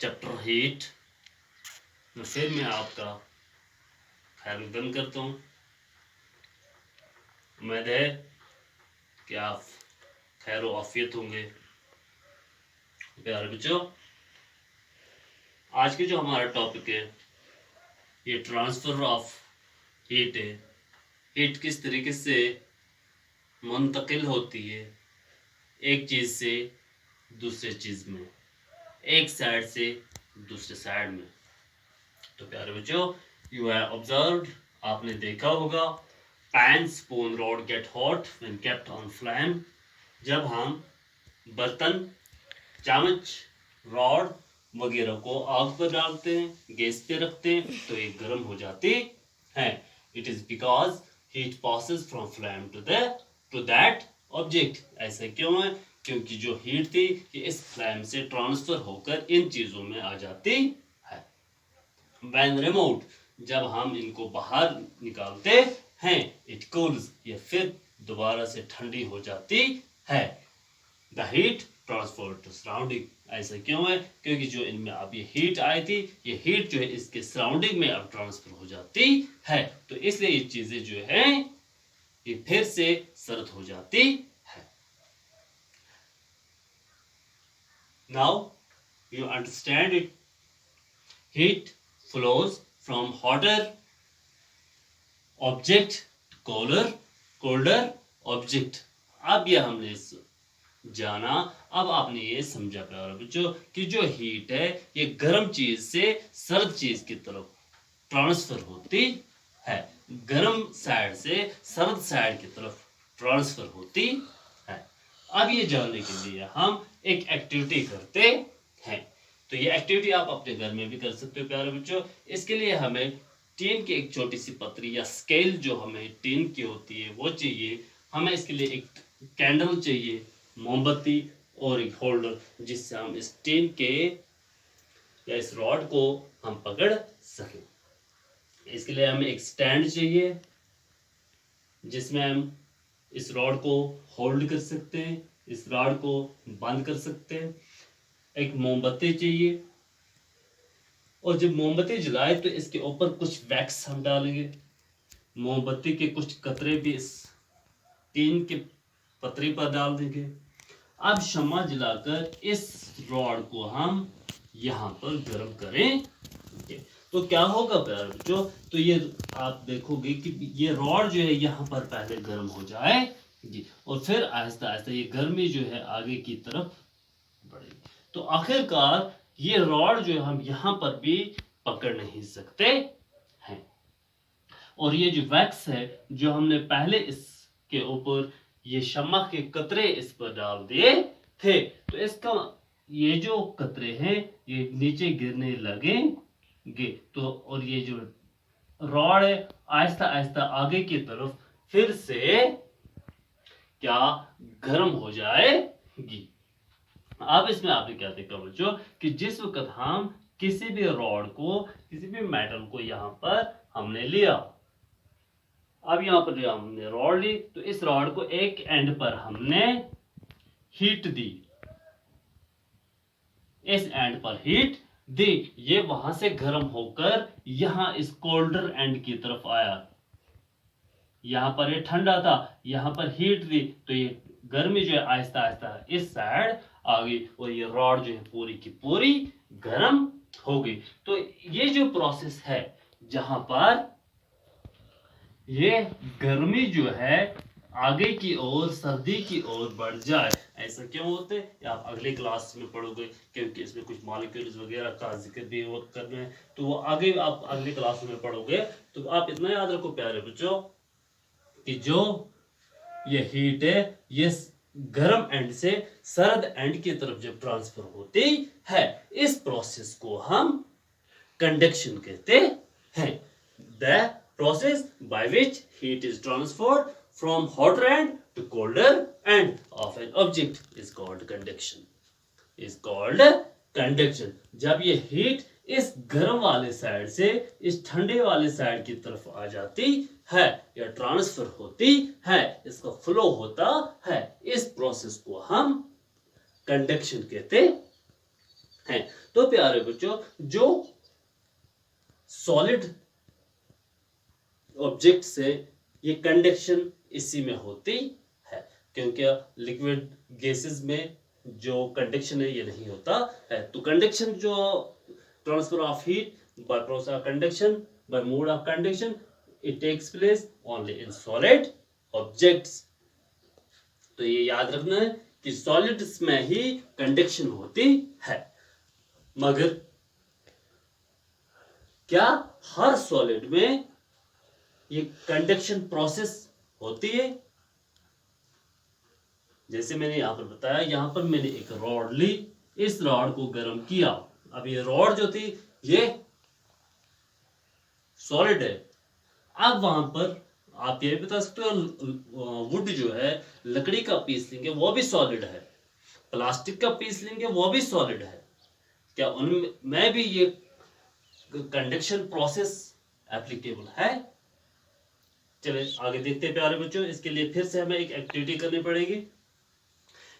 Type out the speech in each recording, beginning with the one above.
Chapter heat में फिर मैं आपका खैर मकदम करता हूँ। उम्मीद है कि आप खैर आफियत होंगे। प्यारे बच्चों, आज के जो हमारा टॉपिक है ये ट्रांसफर ऑफ हीट है। हीट किस तरीके से मुंतकिल होती है एक चीज़ से दूसरे चीज़ में, एक साइड से दूसरे साइड में। तो प्यारे बच्चों, यू हैव ऑब्जर्व्ड, आपने देखा होगा, pan spoon rod get hot when kept on flame. जब हम बर्तन, चम्मच, रॉड वगैरह को आग पर डालते हैं, गैस पे रखते हैं, तो ये गर्म हो जाती है। It is because heat passes from flame to that object. ऐसा क्यों है? क्योंकि जो हीट थी ये इस फ्लेम से ट्रांसफर होकर इन चीजों में आ जाती है। व्हेन रिमोट, जब हम इनको बाहर निकालते हैं, इट कूल्स, ये फिर दोबारा से ठंडी हो जाती है। The heat transfer to surrounding. ऐसा क्यों है? क्योंकि जो इनमें अब ये हीट आई थी, ये हीट जो है इसके सराउंडिंग में अब ट्रांसफर हो जाती है, तो इसलिए ये चीजें जो है ये फिर से सर्द हो जाती है। Now you understand it. Heat flows from hotter object colder object. अब यह हमने जाना, अब आपने ये समझा प्यारे बच्चों कि जो हीट है ये गर्म चीज से सर्द चीज की तरफ ट्रांसफर होती है, गर्म साइड से सर्द साइड की तरफ ट्रांसफर होती है। अब ये जानने के लिए हम एक एक्टिविटी करते हैं। तो ये एक्टिविटी आप अपने घर में भी कर सकते हो प्यारे बच्चों। इसके लिए हमें टीन की एक छोटी सी पतरी या स्केल जो हमें टीन की होती है वो चाहिए। हमें इसके लिए एक कैंडल चाहिए, मोमबत्ती और एक होल्डर, जिससे हम इस टीन के या इस रॉड को हम पकड़ सकें। इसके लिए हमें एक स्टैंड चाहिए जिसमें हम इस रॉड को होल्ड कर सकते हैं, इस रॉड को बंद कर सकते हैं। एक मोमबत्ती चाहिए, और जब मोमबत्ती जलाए तो इसके ऊपर कुछ वैक्स हम डालेंगे। मोमबत्ती के कुछ कतरे भी इस टीन के पतरी पर डाल देंगे। अब शम्मा जलाकर इस रॉड को हम यहाँ पर गर्म करेंगे। तो क्या होगा प्यारे बच्चों? तो ये आप देखोगे कि ये रॉड जो है यहाँ पर पहले गर्म हो जाएगी और फिर आहिस्ता आहिस्ता ये गर्मी जो है आगे की तरफ बढ़ेगी। तो आखिरकार ये रॉड जो है हम यहाँ पर भी पकड़ नहीं सकते हैं। और ये जो वैक्स है जो हमने पहले इसके ऊपर ये शम्मा के कतरे इस पर डाल दिए थे, तो इसका ये जो कतरे हैं ये नीचे गिरने लगेंगे। तो और ये जो रॉड है आहिस्ता आहिस्ता आगे की तरफ फिर से क्या गर्म हो जाएगी। अब इसमें आपने क्या देखा बच्चों कि जिस वक्त हम किसी भी रॉड को, किसी भी मेटल को यहां पर हमने लिया, अब यहां पर जो हमने रॉड ली तो इस रॉड को एक एंड पर हमने हीट दी, इस एंड पर हीट दी, ये वहां से गर्म होकर यहां इस कोल्डर एंड की तरफ आया। यहां पर ये ठंडा था, यहां पर हीट दी तो ये गर्मी जो है आहिस्ता आहिस्ता इस साइड आ गई और ये रॉड जो है पूरी की पूरी गर्म हो गई। तो ये जो प्रोसेस है जहां पर ये गर्मी जो है आगे की ओर, सर्दी की ओर बढ़ जाए, ऐसा क्यों होता है आप अगले क्लास में पढ़ोगे, क्योंकि इसमें कुछ मॉलिक्यूल्स वगैरह का जिक्र भी करना है, तो वो आगे आप अगले क्लास में पढ़ोगे। तो आप इतना याद रखो प्यारे बच्चों कि जो ये हीट है ये गर्म एंड से सर्द एंड की तरफ जब ट्रांसफर होती है, इस प्रोसेस को हम कंडक्शन कहते हैं। The process by which heat is transferred from hotter end to colder end of an object is called conduction, is called conduction. जब ये हीट इस गर्म वाले साइड से इस ठंडे वाले साइड की तरफ आ जाती है या ट्रांसफर होती है, इसका फ्लो होता है, इस प्रोसेस को हम कंडक्शन कहते हैं। तो प्यारे बच्चों, जो सॉलिड ऑब्जेक्ट से ये कंडक्शन इसी में होती है, क्योंकि लिक्विड गैसेस में जो कंडक्शन है ये नहीं होता है। तो कंडक्शन जो transfer of heat by process of conduction by mode of conduction, it takes place only in solid objects. तो ये याद रखना है कि सॉलिड्स में ही कंडक्शन होती है। मगर क्या हर सॉलिड में ये कंडक्शन प्रोसेस होती है? जैसे मैंने यहां पर बताया, यहां पर मैंने एक रॉड ली, इस रॉड को गर्म किया। अब ये रॉड जो थी ये सॉलिड है। अब वहां पर आप ये बता सकते हो, वुड जो है, लकड़ी का पीस लेंगे वो भी सॉलिड है, प्लास्टिक का पीस लेंगे वो भी सॉलिड है। क्या उनमें भी ये कंडक्शन प्रोसेस एप्लीकेबल है? चलिए आगे देखते हैं प्यारे बच्चों। इसके लिए फिर से हमें एक एक्टिविटी करनी पड़ेगी।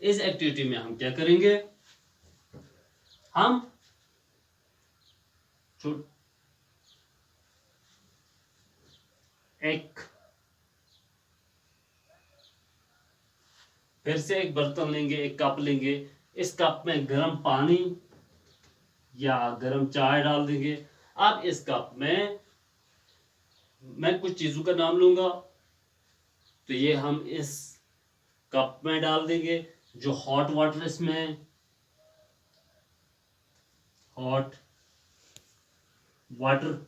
इस एक्टिविटी में हम क्या करेंगे, हम एक फिर से एक बर्तन लेंगे, एक कप लेंगे। इस कप में गर्म पानी या गर्म चाय डाल देंगे। अब इस कप में मैं कुछ चीजों का नाम लूंगा, तो ये हम इस कप में डाल देंगे। जो हॉट वाटर इसमें, हॉट वाटर,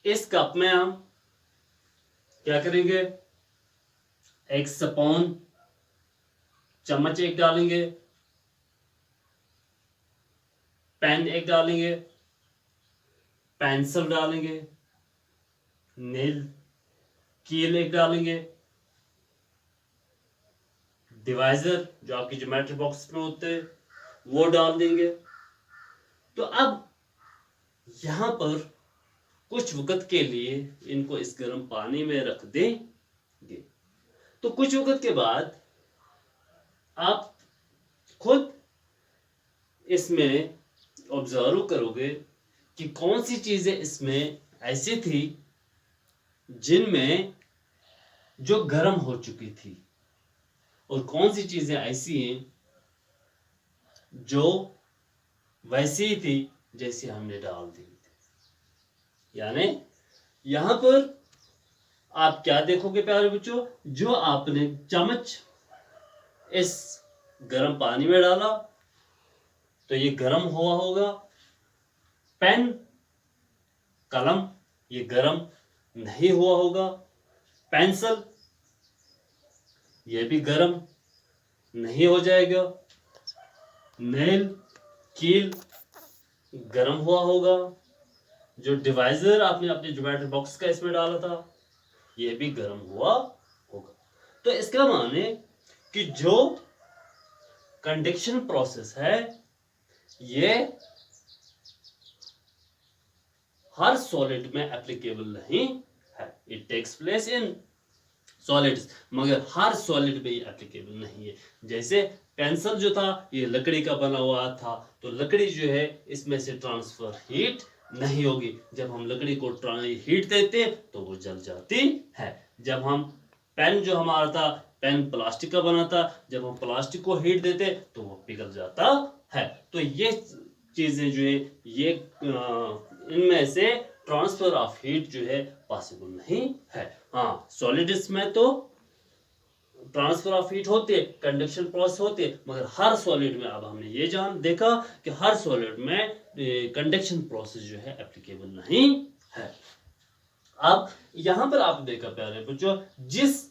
इस कप में हम क्या करेंगे, एक स्पून, चम्मच एक डालेंगे, पेन एक डालेंगे, पेंसिल डालेंगे, नेल कील एक डालेंगे, डिवाइजर जो आपकी ज्योमेट्री बॉक्स में होते हैं वो डाल देंगे। तो अब यहां पर कुछ वक्त के लिए इनको इस गर्म पानी में रख देंगे। तो कुछ वक्त के बाद आप खुद इसमें ऑब्जर्व करोगे कि कौन सी चीजें इसमें ऐसी थी जिनमें जो गर्म हो चुकी थी, और कौन सी चीजें ऐसी हैं जो वैसी ही थी जैसे हमने डाल दी थी। यानी यहां पर आप क्या देखोगे प्यारे बच्चों, जो आपने चम्मच इस गर्म पानी में डाला तो ये गर्म हुआ होगा। पेन, कलम, ये गर्म नहीं हुआ होगा। पेंसिल, ये भी गर्म नहीं हो जाएगा। नेल, कील गर्म हुआ होगा। जो डिवाइजर आपने अपने ज्योमेट्री बॉक्स का इसमें डाला था ये भी गर्म हुआ होगा। तो इसका माने कि जो कंडक्शन प्रोसेस है ये हर सॉलिड में एप्लीकेबल नहीं है। It takes place in solids, मगर हर सॉलिड में ये एप्लीकेबल नहीं है। जैसे पेंसिल जो था ये लकड़ी का बना हुआ था, तो लकड़ी जो है इसमें से ट्रांसफर हीट नहीं होगी। जब हम लकड़ी को हीट देते हैं तो वो जल जाती है। जब हम पेन जो हमारा था, पेन प्लास्टिक का बना था, जब हम प्लास्टिक को हीट देते तो वो पिघल जाता है। तो ये चीजें जो है ये इनमें से ट्रांसफर ऑफ हीट जो है पॉसिबल नहीं है। हाँ, सॉलिड्स में तो ट्रांसफर ऑफ हीट होते हैं, कंडक्शन प्रोसेस होते हैं, मगर हर सॉलिड में अब हमने ये देखा कि हर सॉलिड में कंडक्शन प्रोसेस जो है एप्लीकेबल नहीं है। अब यहां पर आप देखा प्यारे बच्चों, जिस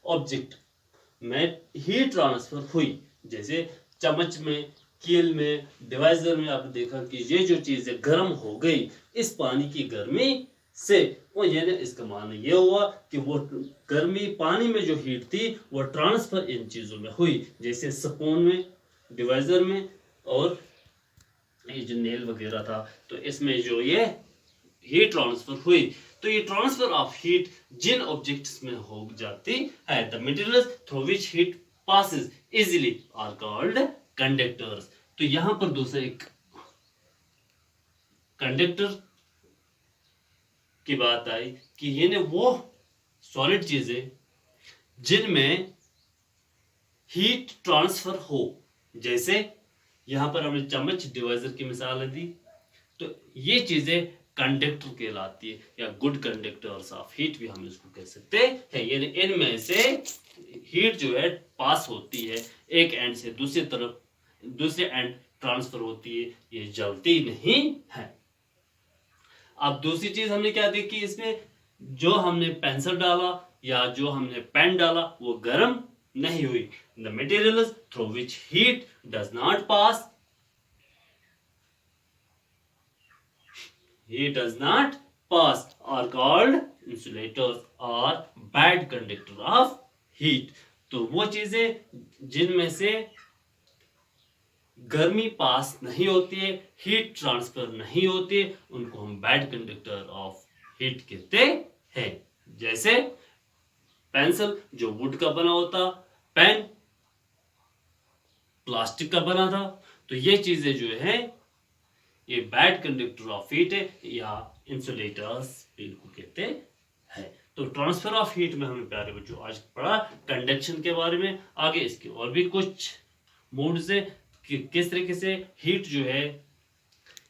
ऑब्जेक्ट में हीट ट्रांसफर हुई, जैसे चम्मच में, कील में, डिवाइजर में, आपने देखा कि ये जो चीजें गर्म हो गई इस पानी की गर्मी से, वो यानी इसका माना ये हुआ कि वो गर्मी, पानी में जो हीट थी वो ट्रांसफर इन चीजों में हुई, जैसे स्पून में, डिवाइजर में, और ये जो नेल वगैरह था, तो इसमें जो ये हीट ट्रांसफर हुई। तो ये ट्रांसफर ऑफ हीट जिन ऑब्जेक्ट्स में हो जाती है, the materials through which heat passes easily are called conductors। तो यहां पर दूसरा एक कंडक्टर की बात आई कि ये वो सॉलिड चीजें जिनमें हीट ट्रांसफर हो, जैसे यहां पर हमने चम्मच डिवाइजर की मिसाल दी, तो ये चीजें कंडक्टर कहलाती है, या गुड कंडक्टर्स ऑफ हीट भी हम इसको कह सकते हैं। यानी इनमें से हीट जो है पास होती है एक एंड से दूसरी तरफ, दूसरे एंड ट्रांसफर होती है, ये जलती नहीं है। अब दूसरी चीज हमने क्या देखी इसमें, जो हमने पेंसिल डाला या जो हमने पेन डाला वो गर्म नहीं हुई। The materials through which heat does not pass, heat does not pass are called insulators or bad conductor of heat। तो वो चीजें जिनमें से गर्मी पास नहीं होती है, हीट ट्रांसफर नहीं होती है, उनको हम बैड कंडक्टर ऑफ हीट कहते हैं। जैसे पेंसिल जो वुड का बना होता, पेन प्लास्टिक का बना था, तो ये चीजें जो है ये बैड कंडक्टर ऑफ हीट है, या इंसुलेटर्स भी इनको कहते हैं। तो ट्रांसफर ऑफ हीट में हमने प्यारे बच्चों आज पढ़ा कंडक्शन के बारे में। आगे इसके और भी कुछ मोड्स है कि किस तरीके से हीट जो है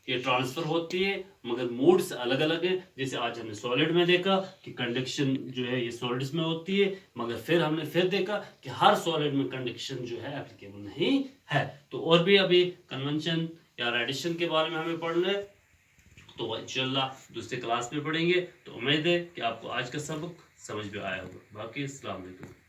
ये ट्रांसफर होती है, मगर मोड्स अलग अलग है। जैसे आज हमने सॉलिड में देखा कि कंडक्शन जो है ये सॉलिड्स में होती है, मगर फिर हमने फिर देखा कि हर सॉलिड में कंडक्शन जो है एप्लीकेबल नहीं है। तो और भी अभी कन्वेंशन या रेडिशन के बारे में हमें पढ़ना है, तो इंशाल्लाह दूसरे क्लास में पढ़ेंगे। तो उम्मीद है कि आपको आज का सबक समझ में आया होगा। बाकी अस्सलाम वालेकुम।